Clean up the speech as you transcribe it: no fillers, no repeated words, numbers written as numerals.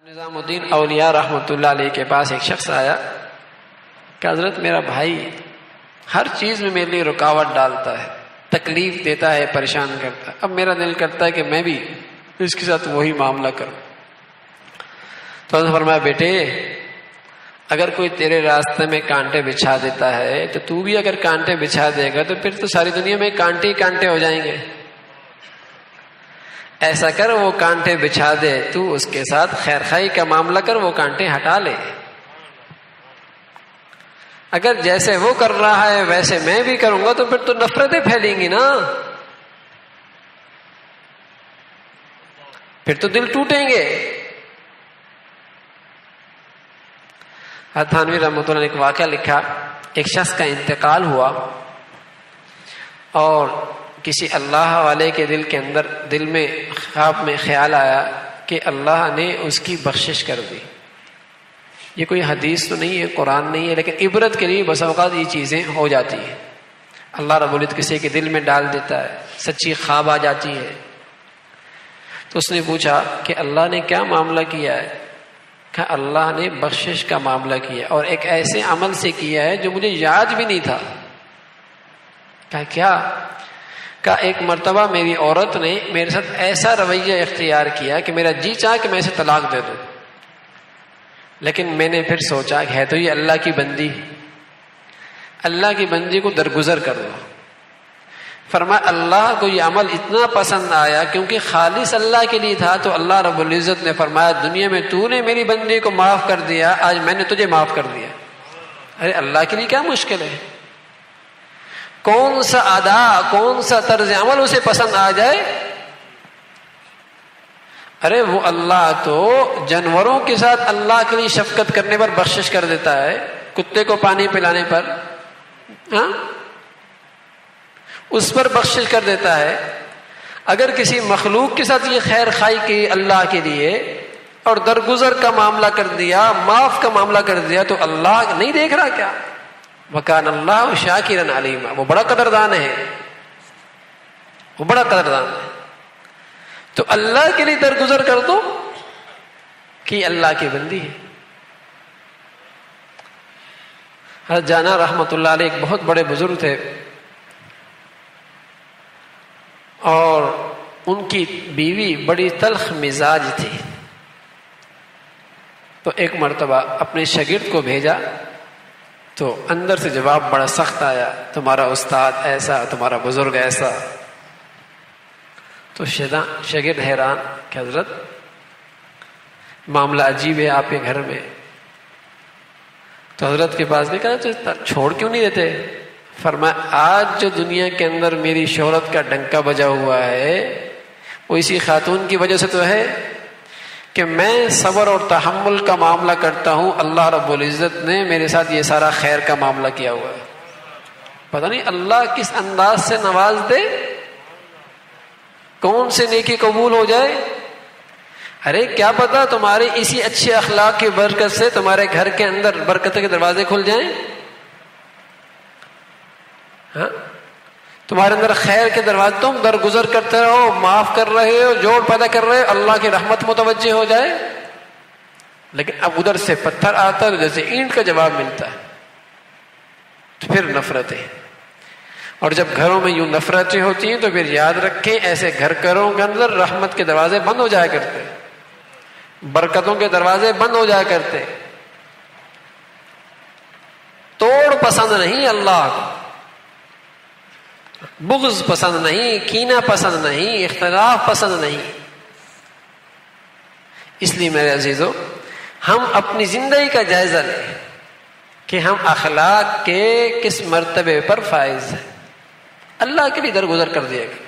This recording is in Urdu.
نظام الدین اولیاء رحمۃ اللہ علیہ کے پاس ایک شخص آیا کہ حضرت میرا بھائی ہر چیز میں میرے لیے رکاوٹ ڈالتا ہے، تکلیف دیتا ہے، پریشان کرتا ہے۔ اب میرا دل کرتا ہے کہ میں بھی اس کے ساتھ وہی معاملہ کروں۔ تو حضرت فرمایا بیٹے اگر کوئی تیرے راستے میں کانٹے بچھا دیتا ہے تو تو بھی اگر کانٹے بچھا دے گا تو پھر تو ساری دنیا میں کانٹے ہی کانٹے ہو جائیں گے۔ ایسا کر وہ کانٹے بچھا دے، تو اس کے ساتھ خیر خائی کا معاملہ کر، وہ کانٹے ہٹا لے۔ اگر جیسے وہ کر رہا ہے ویسے میں بھی کروں گا تو پھر تو نفرتیں پھیلیں گی نا، پھر تو دل ٹوٹیں گے۔ تھانوی رحمۃ اللہ نے ایک واقعہ لکھا، ایک شخص کا انتقال ہوا اور کسی اللہ والے کے دل میں خواب میں خیال آیا کہ اللہ نے اس کی بخشش کر دی۔ یہ کوئی حدیث تو نہیں ہے، قرآن نہیں ہے، لیکن عبرت کے لیے بس اوقات یہ چیزیں ہو جاتی ہیں۔ اللہ رب العزت کسی کے دل میں ڈال دیتا ہے، سچی خواب آ جاتی ہے۔ تو اس نے پوچھا کہ اللہ نے کیا معاملہ کیا ہے؟ کہ اللہ نے بخشش کا معاملہ کیا اور ایک ایسے عمل سے کیا ہے جو مجھے یاد بھی نہیں تھا۔ کہا کیا؟ کہ ایک مرتبہ میری عورت نے میرے ساتھ ایسا رویہ اختیار کیا کہ میرا جی چاہا کہ میں اسے طلاق دے دوں، لیکن میں نے پھر سوچا کہ ہے تو یہ اللہ کی بندی، اللہ کی بندی کو درگزر کر دو۔ فرمایا اللہ کو یہ عمل اتنا پسند آیا کیونکہ خالص اللہ کے لیے تھا، تو اللہ رب العزت نے فرمایا دنیا میں تو نے میری بندی کو معاف کر دیا، آج میں نے تجھے معاف کر دیا۔ ارے اللہ کے لیے کیا مشکل ہے؟ کون سا ادا، کون سا طرز عمل اسے پسند آ جائے؟ ارے وہ اللہ تو جانوروں کے ساتھ اللہ کے لیے شفقت کرنے پر بخشش کر دیتا ہے، کتے کو پانی پلانے پر ہاں اس پر بخشش کر دیتا ہے۔ اگر کسی مخلوق کے ساتھ یہ خیر خائی کی اللہ کے لیے اور درگزر کا معاملہ کر دیا، معاف کا معاملہ کر دیا، تو اللہ نہیں دیکھ رہا کیا؟ وَكَانَ اللَّهُ شَاكِرًا عَلِيمًا، وہ بڑا قدردان ہے، وہ بڑا قدردان ہے۔ تو اللہ کے لیے درگزر کر دو کہ اللہ کی بندی ہے۔ حضرت جانا رحمۃ اللہ علیہ ایک بہت بڑے بزرگ تھے اور ان کی بیوی بڑی تلخ مزاج تھی۔ تو ایک مرتبہ اپنے شاگرد کو بھیجا تو اندر سے جواب بڑا سخت آیا، تمہارا استاد ایسا، تمہارا بزرگ ایسا۔ تو شاگرد حیران کہ حضرت معاملہ عجیب ہے آپ کے گھر میں۔ تو حضرت کے پاس نے کہا تو چھوڑ کیوں نہیں دیتے؟ فرمایا آج جو دنیا کے اندر میری شہرت کا ڈنکا بجا ہوا ہے وہ اسی خاتون کی وجہ سے تو ہے کہ میں صبر اور تحمل کا معاملہ کرتا ہوں، اللہ رب العزت نے میرے ساتھ یہ سارا خیر کا معاملہ کیا ہوا ہے۔ پتہ نہیں اللہ کس انداز سے نواز دے، کون سے نیکی قبول ہو جائے۔ ارے کیا پتا تمہارے اسی اچھے اخلاق کی برکت سے تمہارے گھر کے اندر برکت کے دروازے کھل جائیں، ہاں تمہارے اندر خیر کے دروازے، تم درگزر کرتے رہو، معاف کر رہے ہو، جوڑ پیدا کر رہے ہو، اللہ کی رحمت متوجہ ہو جائے۔ لیکن اب ادھر سے پتھر آتا ہے جیسے اینٹ کا جواب ملتا ہے، تو پھر نفرتیں۔ اور جب گھروں میں یوں نفرتیں ہوتی ہیں تو پھر یاد رکھیں ایسے گھروں کے اندر رحمت کے دروازے بند ہو جایا کرتے، برکتوں کے دروازے بند ہو جایا کرتے۔ توڑ پسند نہیں اللہ کو، بغض پسند نہیں، کینہ پسند نہیں، اختلاف پسند نہیں۔ اس لیے میرے عزیزو ہم اپنی زندگی کا جائزہ لیں کہ ہم اخلاق کے کس مرتبے پر فائز ہیں، اللہ کے لیے درگزر کر دیا گیا۔